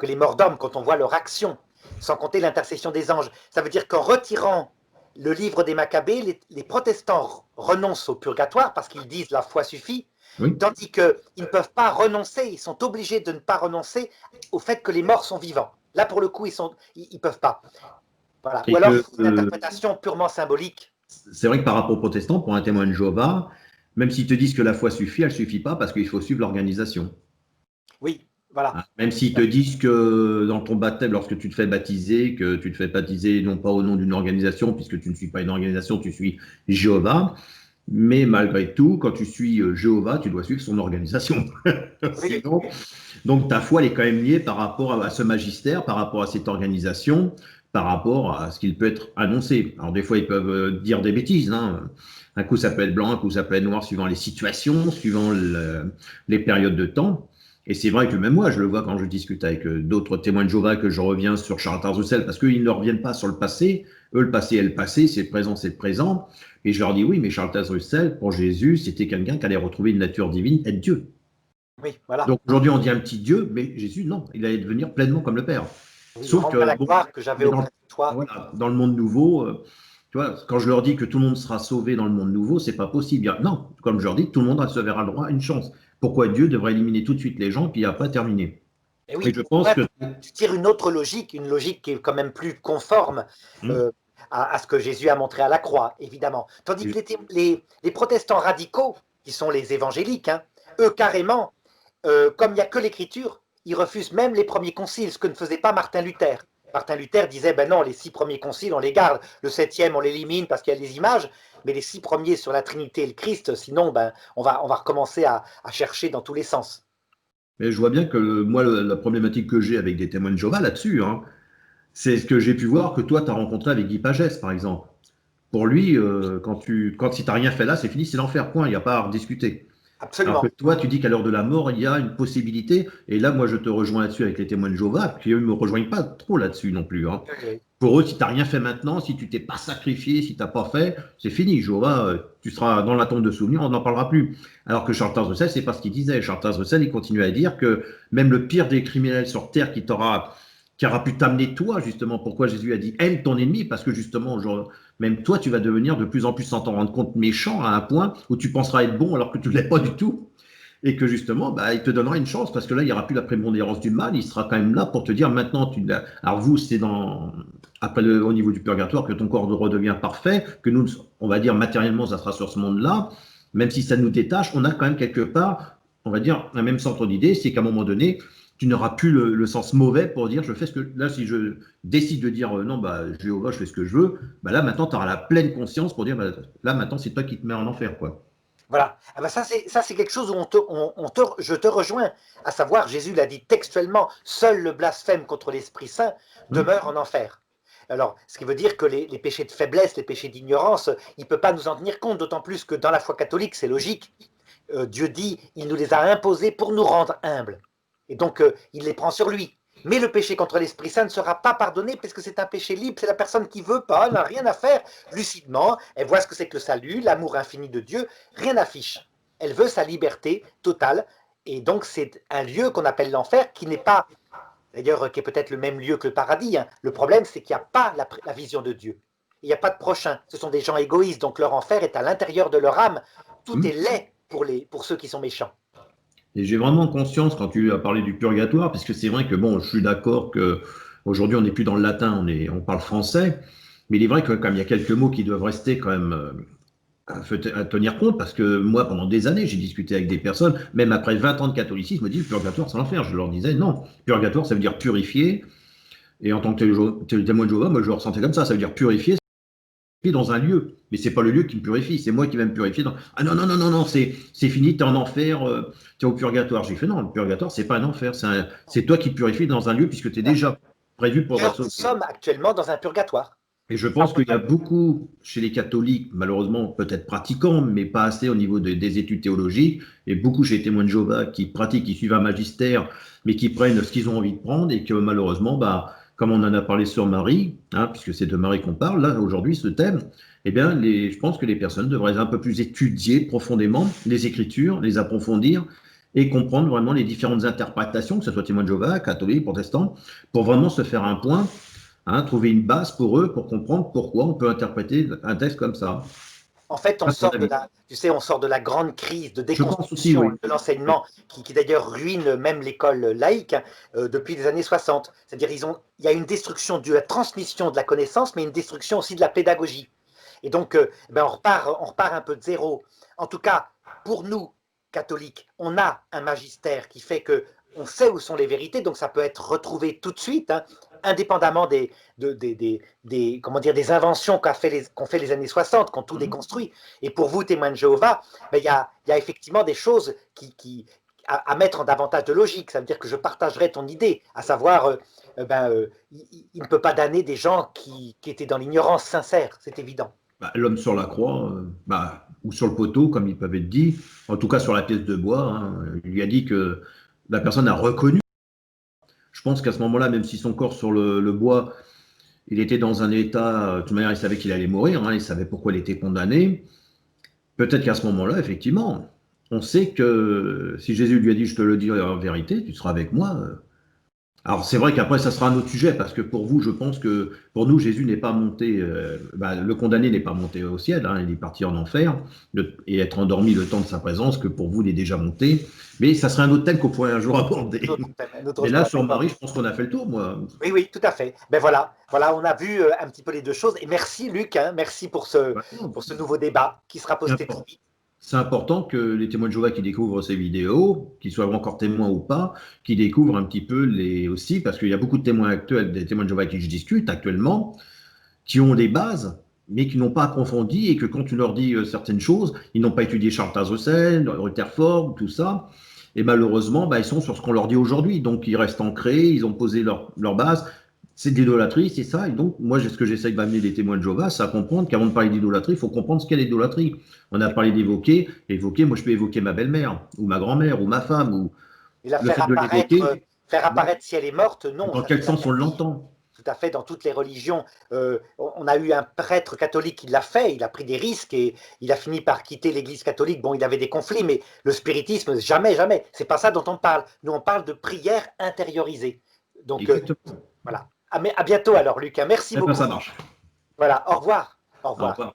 S2: les morts dorment quand on voit leur action, sans compter l'intercession des anges. Ça veut dire qu'en retirant le livre des Maccabées, les protestants renoncent au purgatoire parce qu'ils disent la foi suffit,
S3: Oui.
S2: tandis qu'ils ne peuvent pas renoncer, ils sont obligés de ne pas renoncer au fait que les morts sont vivants. Là, pour le coup, ils peuvent pas. Voilà.
S3: Et
S2: Ou alors,
S3: que,
S2: c'est une interprétation purement symbolique.
S3: c'est vrai que par rapport aux protestants, pour un témoin de Jéhovah, même s'ils te disent que la foi suffit, elle ne suffit pas parce qu'il faut suivre l'organisation.
S2: Oui, voilà.
S3: Même s'ils te disent que dans ton baptême, lorsque tu te fais baptiser, que tu te fais baptiser non pas au nom d'une organisation, puisque tu ne suis pas une organisation, tu suis Jéhovah. Mais malgré tout, quand tu suis Jéhovah, tu dois suivre son organisation.
S2: Oui.
S3: Sinon, donc ta foi elle est quand même liée par rapport à ce magistère, par rapport à cette organisation, par rapport à ce qu'il peut être annoncé. Alors des fois, ils peuvent dire des bêtises, hein. Un coup, ça peut être blanc, un coup, ça peut être noir, suivant les situations, suivant les périodes de temps. Et c'est vrai que même moi, je le vois quand je discute avec d'autres témoins de Jéhovah, que je reviens sur Charles Roussel, parce qu'ils ne reviennent pas sur le passé. Eux, le passé est le passé, c'est le présent, c'est le présent. Et je leur dis oui, mais Charles Roussel, pour Jésus, c'était quelqu'un qui allait retrouver une nature divine, être Dieu.
S2: Oui, voilà.
S3: Donc aujourd'hui, on dit un petit Dieu, mais Jésus, non, il allait devenir pleinement comme le Père.
S2: Oui,
S3: Sauf
S2: rends-moi la
S3: que, bon,
S2: gloire que j'avais auprès de toi.
S3: voilà, dans le monde nouveau, tu vois, quand je leur dis que tout le monde sera sauvé dans le monde nouveau, c'est pas possible. Non, comme je leur dis, tout le monde se verra le droit à une chance. Pourquoi Dieu devrait éliminer tout de suite les gens, puis après terminer?
S2: Et oui,
S3: Et je pense que...
S2: tu tires une autre logique, une logique qui est quand même plus conforme à ce que Jésus a montré à la croix, évidemment. Tandis que les protestants radicaux, qui sont les évangéliques, hein, eux carrément, comme il n'y a que l'écriture, ils refusent même les premiers conciles, ce que ne faisait pas Martin Luther. Martin Luther disait, ben non, les 6 premiers conciles, on les garde, le 7e, on l'élimine parce qu'il y a les images, mais les 6 premiers sur la Trinité et le Christ, sinon, ben, on va recommencer à chercher dans tous les sens.
S3: Mais je vois bien que moi, la problématique que j'ai avec des témoins de Jéhovah là-dessus, hein, C'est ce que j'ai pu voir que toi, tu as rencontré avec Guy Pagès, par exemple. Pour lui, si tu n'as rien fait là, c'est fini, c'est l'enfer, point, il n'y a pas à rediscuter. Alors que
S2: Absolument.
S3: toi, tu dis qu'à l'heure de la mort, il y a une possibilité, et là, moi, je te rejoins là-dessus avec les témoins de Jéhovah, qui eux ne me rejoignent pas trop là-dessus non plus. Hein.
S2: Oui.
S3: Pour eux, si tu n'as rien fait maintenant, si tu t'es pas sacrifié, si tu n'as pas fait, c'est fini. Jéhovah, tu seras dans la tombe de souvenirs, on n'en parlera plus. Alors que Charles Russell, c'est pas ce qu'il disait. Charles Russell, il continuait à dire que même le pire des criminels sur terre qui aura pu t'amener toi, justement, pourquoi Jésus a dit aime ton ennemi, parce que justement, genre, même toi, tu vas devenir de plus en plus, sans t'en rendre compte, méchant à un point où tu penseras être bon alors que tu ne l'es pas du tout. Et que justement, bah, il te donnera une chance parce que là, il n'y aura plus la prépondérance du mal. Il sera quand même là pour te dire maintenant, alors vous, c'est au niveau du purgatoire que ton corps redevient parfait, que nous, on va dire matériellement, ça sera sur ce monde-là. Même si ça nous détache, on a quand même quelque part, on va dire, un même centre d'idée, c'est qu'à un moment donné, tu n'auras plus le sens mauvais pour dire je fais ce que. Là, si je décide de dire non, bah, Jéhovah, je fais ce que je veux, bah là, maintenant, tu auras la pleine conscience pour dire bah, là, maintenant, c'est toi qui te mets en enfer, quoi.
S2: Voilà. Ah ben ça, c'est quelque chose où je te rejoins. À savoir, Jésus l'a dit textuellement, seul le blasphème contre l'Esprit Saint demeure en enfer. Alors, ce qui veut dire que les péchés de faiblesse, les péchés d'ignorance, il ne peut pas nous en tenir compte, d'autant plus que dans la foi catholique, c'est logique. Dieu dit, il nous les a imposés pour nous rendre humbles. Et donc, il les prend sur lui. Mais le péché contre l'Esprit Saint ne sera pas pardonné parce que c'est un péché libre, c'est la personne qui veut pas, n'a rien à faire. Lucidement, elle voit ce que c'est que le salut, l'amour infini de Dieu, rien n'affiche. Elle veut sa liberté totale. Et donc, c'est un lieu qu'on appelle l'enfer qui n'est pas, d'ailleurs, qui est peut-être le même lieu que le paradis. Hein. Le problème, c'est qu'il n'y a pas la vision de Dieu. Il n'y a pas de prochain. Ce sont des gens égoïstes, donc leur enfer est à l'intérieur de leur âme. Tout est laid pour ceux qui sont méchants.
S3: Et j'ai vraiment conscience quand tu as parlé du purgatoire, parce que c'est vrai que bon, je suis d'accord que aujourd'hui on n'est plus dans le latin, on parle français, mais il est vrai que comme il y a quelques mots qui doivent rester quand même à tenir compte, parce que moi pendant des années j'ai discuté avec des personnes, même après 20 ans de catholicisme, me disent purgatoire c'est l'enfer. Je leur disais non, purgatoire ça veut dire purifier, et en tant que témoin de Jéhovah, moi je le ressentais comme ça veut dire purifier dans un lieu, mais c'est pas le lieu qui me purifie, c'est moi qui vais me purifier. Ah non, non, non, non, non, c'est fini, t'es en enfer, t'es au purgatoire. J'ai fait non, le purgatoire, c'est pas un enfer, c'est toi qui te purifies dans un lieu puisque tu es déjà prévu pour
S2: Nous sommes actuellement dans un purgatoire.
S3: Et je pense qu'il y a beaucoup chez les catholiques, malheureusement peut-être pratiquants, mais pas assez au niveau des études théologiques, et beaucoup chez les témoins de Jéhovah qui pratiquent, qui suivent un magistère, mais qui prennent ce qu'ils ont envie de prendre, et que malheureusement, bah, comme on en a parlé sur Marie, hein, puisque c'est de Marie qu'on parle, là, aujourd'hui, ce thème, eh bien, je pense que les personnes devraient un peu plus étudier profondément les Écritures, les approfondir, et comprendre vraiment les différentes interprétations, que ce soit témoins de Jéhovah, catholiques, protestants, pour vraiment se faire un point. Hein, trouver une base pour eux pour comprendre pourquoi on peut interpréter un texte comme ça.
S2: En fait, on sort de la grande crise de
S3: déconstruction
S2: oui. de l'enseignement qui d'ailleurs ruine même l'école laïque depuis les années 60. C'est-à-dire il y a une destruction de la transmission de la connaissance, mais une destruction aussi de la pédagogie. Et donc, on repart un peu de zéro. En tout cas, pour nous, catholiques, on a un magistère qui fait que on sait où sont les vérités, donc ça peut être retrouvé tout de suite, hein, indépendamment des inventions qu'ont fait les années 60, qu'ont tout déconstruit. Et pour vous, témoins de Jéhovah, il y a effectivement des choses à mettre en davantage de logique. Ça veut dire que je partagerai ton idée, à savoir, il ne peut pas damner des gens qui étaient dans l'ignorance sincère, c'est évident.
S3: Bah, l'homme sur la croix, ou sur le poteau, comme il peut être dit, en tout cas sur la pièce de bois, hein, il lui a dit que la personne a reconnu. Je pense qu'à ce moment-là, même si son corps sur le bois, il était dans un état, de toute manière, il savait qu'il allait mourir, hein, il savait pourquoi il était condamné. Peut-être qu'à ce moment-là, effectivement, on sait que si Jésus lui a dit, je te le dis en vérité, tu seras avec moi. Alors c'est vrai qu'après, ça sera un autre sujet, parce que pour vous, je pense que pour nous, Jésus n'est pas monté, le condamné n'est pas monté au ciel, hein, il est parti en enfer, et être endormi le temps de sa présence, que pour vous, il est déjà monté. Mais ça serait un autre thème qu'on pourrait un jour aborder. Et là, sur Marie, je pense qu'on a fait le tour, moi.
S2: Oui, oui, tout à fait. Ben voilà, on a vu un petit peu les deux choses. Et merci, Luc, hein, merci pour ce nouveau débat qui sera posté très vite.
S3: C'est important que les témoins de Jéhovah qui découvrent ces vidéos, qu'ils soient encore témoins ou pas, qui découvrent un petit peu aussi, parce qu'il y a beaucoup de témoins actuels, des témoins de Jéhovah qui je discute actuellement, qui ont des bases, mais qui n'ont pas approfondi, et que quand tu leur dis certaines choses, ils n'ont pas étudié Charles Russell, Rutherford, tout ça, et malheureusement, ils sont sur ce qu'on leur dit aujourd'hui. Donc ils restent ancrés, ils ont posé leur base. c'est de l'idolâtrie, c'est ça. Et donc, moi, ce que j'essaye d'amener les témoins de Jéhovah, c'est à comprendre qu'avant de parler d'idolâtrie, il faut comprendre ce qu'est l'idolâtrie. On a parlé d'évoquer, moi, je peux évoquer ma belle-mère, ou ma grand-mère, ou ma femme, ou
S2: Et la
S3: le fait de l'évoquer,
S2: faire apparaître si elle est morte, non.
S3: dans
S2: Ça,
S3: quel
S2: c'est
S3: sens on
S2: interdit.
S3: l'entend.
S2: Tout à fait, dans toutes les religions. On a eu un prêtre catholique qui l'a fait, il a pris des risques et il a fini par quitter l'église catholique. Bon, il avait des conflits, mais le spiritisme, jamais, jamais. C'est pas ça dont on parle. Nous, on parle de prière intériorisée. Donc,
S3: Exactement.
S2: voilà. À bientôt alors, Lucas. Merci
S3: Eh ben,
S2: beaucoup.
S3: ça marche.
S2: Voilà, au revoir. Au
S3: Au
S2: revoir.
S3: revoir.